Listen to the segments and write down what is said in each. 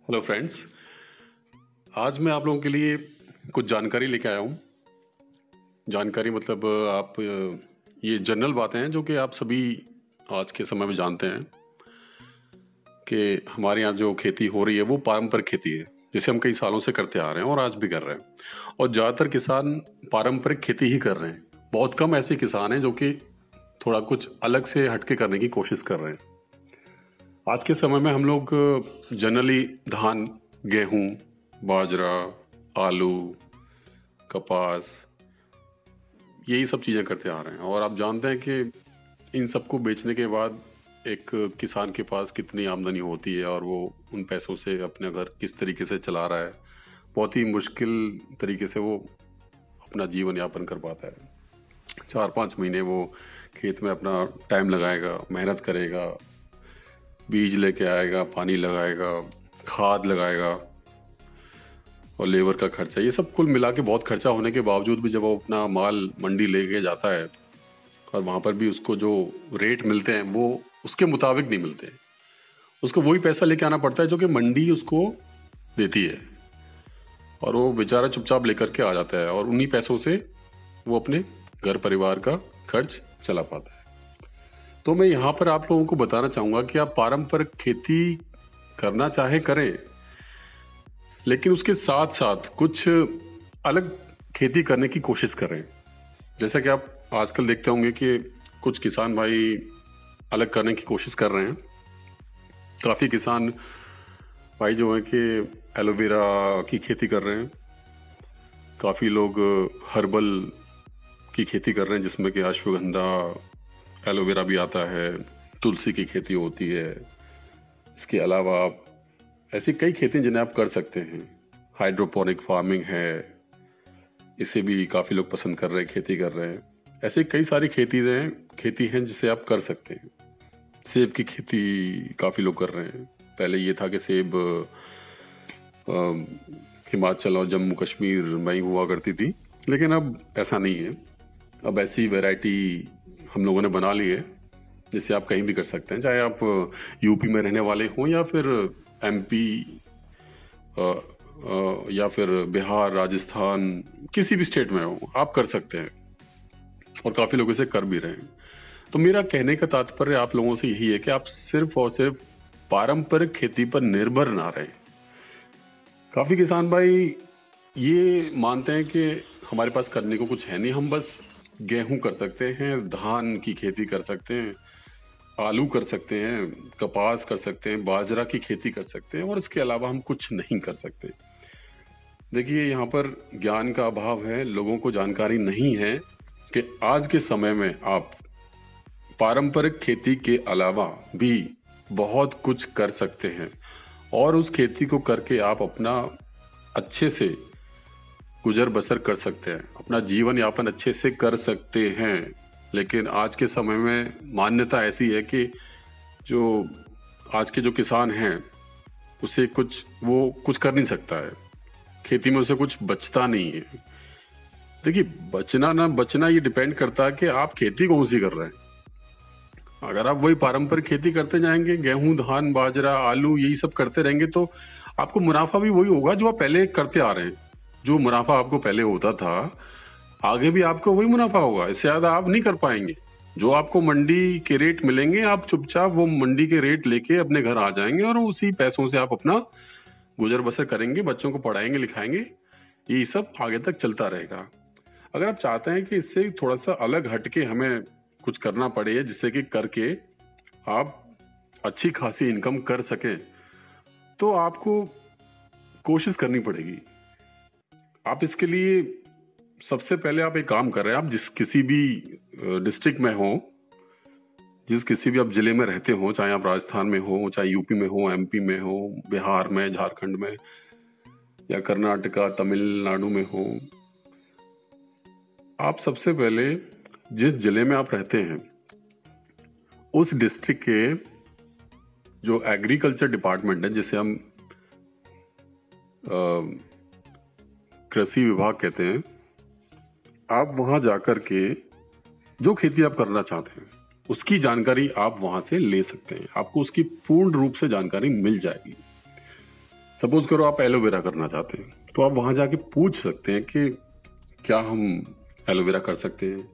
Hello friends. आज मैं आप लोगों के लिए कुछ जानकारी लेके आया हूँ। जानकारी मतलब ये जनरल बातें हैं जो कि आप सभी आज के समय में जानते हैं कि हमारे यहाँ जो खेती हो रही है वो पारंपरिक खेती है, जिसे हम कई सालों से करते आ रहे हैं और आज भी कर रहे हैं। और ज़्यादातर किसान पारंपरिक खेती ही कर रहे हैं। बहुत कम ऐसे किसान हैं जो कि थोड़ा कुछ अलग से हटके करने की कोशिश कर रहे हैं। आज के समय में हम लोग जनरली धान, गेहूं, बाजरा, आलू, कपास, यही सब चीज़ें करते आ रहे हैं। और आप जानते हैं कि इन सबको बेचने के बाद एक किसान के पास कितनी आमदनी होती है और वो उन पैसों से अपने घर किस तरीके से चला रहा है। बहुत ही मुश्किल तरीके से वो अपना जीवन यापन कर पाता है। 4-5 महीने वो खेत में अपना टाइम लगाएगा, मेहनत करेगा, बीज लेके आएगा, पानी लगाएगा, खाद लगाएगा और लेबर का खर्चा, ये सब कुल मिला के बहुत खर्चा होने के बावजूद भी जब वो अपना माल मंडी लेके जाता है और वहाँ पर भी उसको जो रेट मिलते हैं वो उसके मुताबिक नहीं मिलते। उसको वही पैसा लेके आना पड़ता है जो कि मंडी उसको देती है और वो बेचारा चुपचाप लेकर के आ जाता है और उन्हीं पैसों से वो अपने घर परिवार का खर्च चला पाता है। तो मैं यहाँ पर आप लोगों को बताना चाहूँगा कि आप पारंपरिक खेती करना चाहे करें, लेकिन उसके साथ साथ कुछ अलग खेती करने की कोशिश करें। जैसा कि आप आजकल देखते होंगे कि कुछ किसान भाई अलग करने की कोशिश कर रहे हैं। काफ़ी किसान भाई जो हैं कि एलोवेरा की खेती कर रहे हैं। काफ़ी लोग हर्बल की खेती कर रहे हैं जिसमें कि अश्वगंधा, एलोवेरा भी आता है, तुलसी की खेती होती है। इसके अलावा आप ऐसी कई खेती जिन्हें आप कर सकते हैं। हाइड्रोपोनिक फार्मिंग है, इसे भी काफ़ी लोग पसंद कर रहे हैं, खेती कर रहे हैं। ऐसे कई सारी खेती हैं जिसे आप कर सकते हैं। सेब की खेती काफ़ी लोग कर रहे हैं। पहले ये था कि सेब हिमाचल और जम्मू कश्मीर में ही हुआ करती थी, लेकिन अब ऐसा नहीं है। अब ऐसी वैरायटी हम लोगों ने बना ली है जिसे आप कहीं भी कर सकते हैं, चाहे आप यूपी में रहने वाले हों या फिर एमपी या फिर बिहार, राजस्थान, किसी भी स्टेट में हो, आप कर सकते हैं और काफ़ी लोग इसे कर भी रहे हैं। तो मेरा कहने का तात्पर्य आप लोगों से यही है कि आप सिर्फ और सिर्फ पारंपरिक खेती पर निर्भर ना रहें। काफ़ी किसान भाई ये मानते हैं कि हमारे पास करने को कुछ है नहीं, हम बस गेहूं कर सकते हैं, धान की खेती कर सकते हैं, आलू कर सकते हैं, कपास कर सकते हैं, बाजरा की खेती कर सकते हैं और इसके अलावा हम कुछ नहीं कर सकते। देखिए, यहाँ पर ज्ञान का अभाव है, लोगों को जानकारी नहीं है कि आज के समय में आप पारंपरिक खेती के अलावा भी बहुत कुछ कर सकते हैं और उस खेती को करके आप अपना अच्छे से गुजर बसर कर सकते हैं, अपना जीवन यापन अच्छे से कर सकते हैं। लेकिन आज के समय में मान्यता ऐसी है कि जो आज के जो किसान हैं उसे वो कुछ कर नहीं सकता है, खेती में उसे कुछ बचता नहीं है। देखिए, बचना ना बचना ये डिपेंड करता है कि आप खेती कौन सी कर रहे हैं। अगर आप वही पारंपरिक खेती करते जाएंगे, गेहूं, धान, बाजरा, आलू, यही सब करते रहेंगे, तो आपको मुनाफा भी वही होगा जो आप पहले करते आ रहे हैं। जो मुनाफा आपको पहले होता था, आगे भी आपको वही मुनाफा होगा, इससे ज्यादा आप नहीं कर पाएंगे। जो आपको मंडी के रेट मिलेंगे, आप चुपचाप वो मंडी के रेट लेके अपने घर आ जाएंगे और उसी पैसों से आप अपना गुजर बसर करेंगे, बच्चों को पढ़ाएंगे लिखाएंगे, ये सब आगे तक चलता रहेगा। अगर आप चाहते हैं कि इससे थोड़ा सा अलग हटके हमें कुछ करना पड़े जिससे कि करके आप अच्छी खासी इनकम कर सकें, तो आपको कोशिश करनी पड़ेगी। आप इसके लिए सबसे पहले आप एक काम कर रहे हैं, आप जिस किसी भी डिस्ट्रिक्ट में हो, जिस किसी भी आप जिले में रहते हो, चाहे आप राजस्थान में हो, चाहे यूपी में हो, एमपी में हो, बिहार में, झारखंड में या कर्नाटका, तमिलनाडु में हो, आप सबसे पहले जिस जिले में आप रहते हैं उस डिस्ट्रिक्ट के जो एग्रीकल्चर डिपार्टमेंट है, जिसे हम कृषि विभाग कहते हैं, आप वहां जाकर के जो खेती आप करना चाहते हैं उसकी जानकारी आप वहां से ले सकते हैं। आपको उसकी पूर्ण रूप से जानकारी मिल जाएगी। सपोज करो आप एलोवेरा करना चाहते हैं, तो आप वहां जाके पूछ सकते हैं कि क्या हम एलोवेरा कर सकते हैं,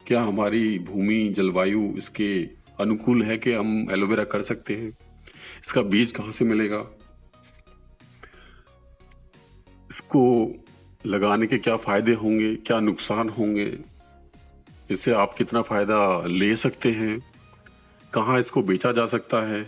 क्या हमारी भूमि जलवायु इसके अनुकूल है कि हम एलोवेरा कर सकते हैं, इसका बीज कहाँ से मिलेगा, इसको लगाने के क्या फायदे होंगे, क्या नुकसान होंगे, इससे आप कितना फायदा ले सकते हैं, कहाँ इसको बेचा जा सकता है।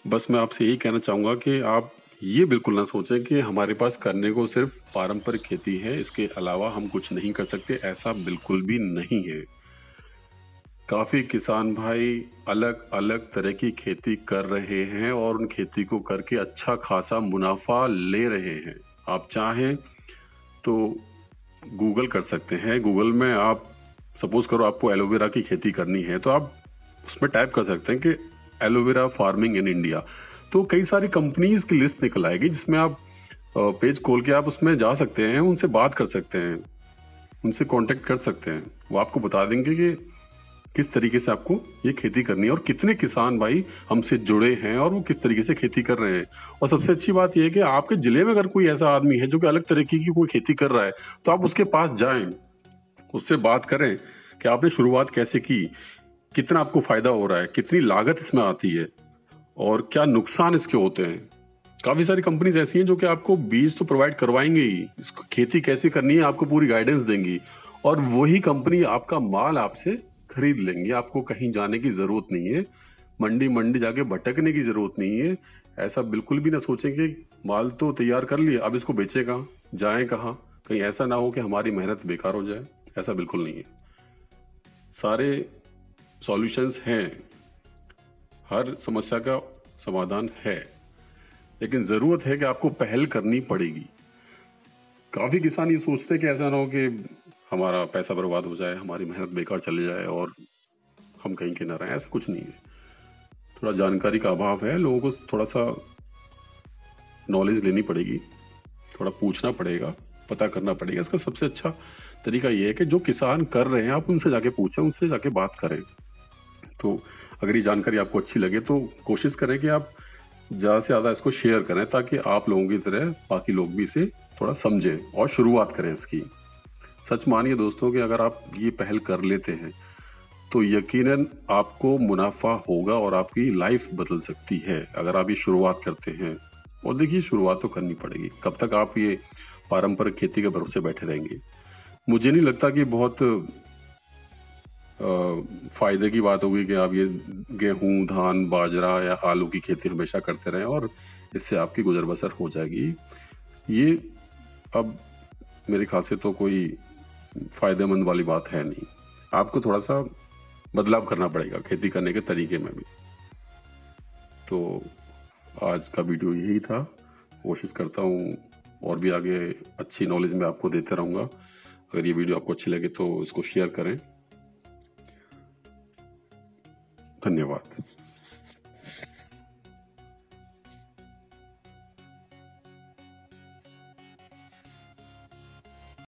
बस मैं आपसे यही कहना चाहूँगा कि आप ये बिल्कुल ना सोचें कि हमारे पास करने को सिर्फ पारंपरिक खेती है, इसके अलावा हम कुछ नहीं कर सकते। ऐसा बिल्कुल भी नहीं है। काफ़ी किसान भाई अलग अलग तरह की खेती कर रहे हैं और उन खेती को करके अच्छा खासा मुनाफा ले रहे हैं। आप चाहें तो गूगल कर सकते हैं। गूगल में आप सपोज करो आपको एलोवेरा की खेती करनी है, तो आप उसमें टाइप कर सकते हैं कि एलोवेरा फार्मिंग इन इंडिया, तो कई सारी कंपनीज की लिस्ट निकल आएगी जिसमें आप पेज खोल के आप उसमें जा सकते हैं, उनसे बात कर सकते हैं, उनसे कांटेक्ट कर सकते हैं। वो आपको बता देंगे कि किस तरीके से आपको ये खेती करनी है और कितने किसान भाई हमसे जुड़े हैं और वो किस तरीके से खेती कर रहे हैं। और सबसे अच्छी बात यह है कि आपके जिले में अगर कोई ऐसा आदमी है जो कि अलग तरीके की कोई खेती कर रहा है, तो आप उसके पास जाएं, उससे बात करें कि आपने शुरुआत कैसे की, कितना आपको फायदा हो रहा है, कितनी लागत इसमें आती है और क्या नुकसान इसके होते हैं। काफी सारी कंपनीज ऐसी हैं जो कि आपको बीज तो प्रोवाइड करवाएंगे ही, इसको खेती कैसे करनी है आपको पूरी गाइडेंस देंगी और वही कंपनी आपका माल आपसे खरीद लेंगे। आपको कहीं जाने की जरूरत नहीं है, मंडी मंडी जाके भटकने की जरूरत नहीं है। ऐसा बिल्कुल भी ना सोचें कि माल तो तैयार कर लिए, अब इसको बेचे कहाँ, जाए कहाँ, कहीं ऐसा ना हो कि हमारी मेहनत बेकार हो जाए। ऐसा बिल्कुल नहीं है। सारे सॉल्यूशंस हैं, हर समस्या का समाधान है, लेकिन जरूरत है कि आपको पहल करनी पड़ेगी। काफी किसान ये सोचते हैं कि ऐसा ना हो कि हमारा पैसा बर्बाद हो जाए, हमारी मेहनत बेकार चले जाए और हम कहीं के ना रहें। ऐसा कुछ नहीं है। थोड़ा जानकारी का अभाव है, लोगों को थोड़ा सा नॉलेज लेनी पड़ेगी, थोड़ा पूछना पड़ेगा, पता करना पड़ेगा। इसका सबसे अच्छा तरीका ये है कि जो किसान कर रहे हैं आप उनसे जाके पूछें, उनसे जाके बात करें। तो अगर ये जानकारी आपको अच्छी लगे तो कोशिश करें कि आप ज़्यादा से ज़्यादा इसको शेयर करें, ताकि आप लोगों की तरह बाकी लोग भी इसे थोड़ा समझें और शुरुआत करें इसकी। सच मानिए दोस्तों कि अगर आप ये पहल कर लेते हैं तो यकीनन आपको मुनाफा होगा और आपकी लाइफ बदल सकती है अगर आप ये शुरुआत करते हैं। और देखिए, शुरुआत तो करनी पड़ेगी। कब तक आप ये पारंपरिक खेती के भरोसे बैठे रहेंगे? मुझे नहीं लगता कि बहुत फायदे की बात होगी कि आप ये गेहूं, धान, बाजरा या आलू की खेती हमेशा करते रहें और इससे आपकी गुजर बसर हो जाएगी। ये अब मेरे ख्याल से तो कोई फायदेमंद वाली बात है नहीं। आपको थोड़ा सा बदलाव करना पड़ेगा खेती करने के तरीके में भी। तो आज का वीडियो यही था। कोशिश करता हूँ और भी आगे अच्छी नॉलेज मैं आपको देते रहूँगा। अगर ये वीडियो आपको अच्छी लगे तो इसको शेयर करें। धन्यवाद।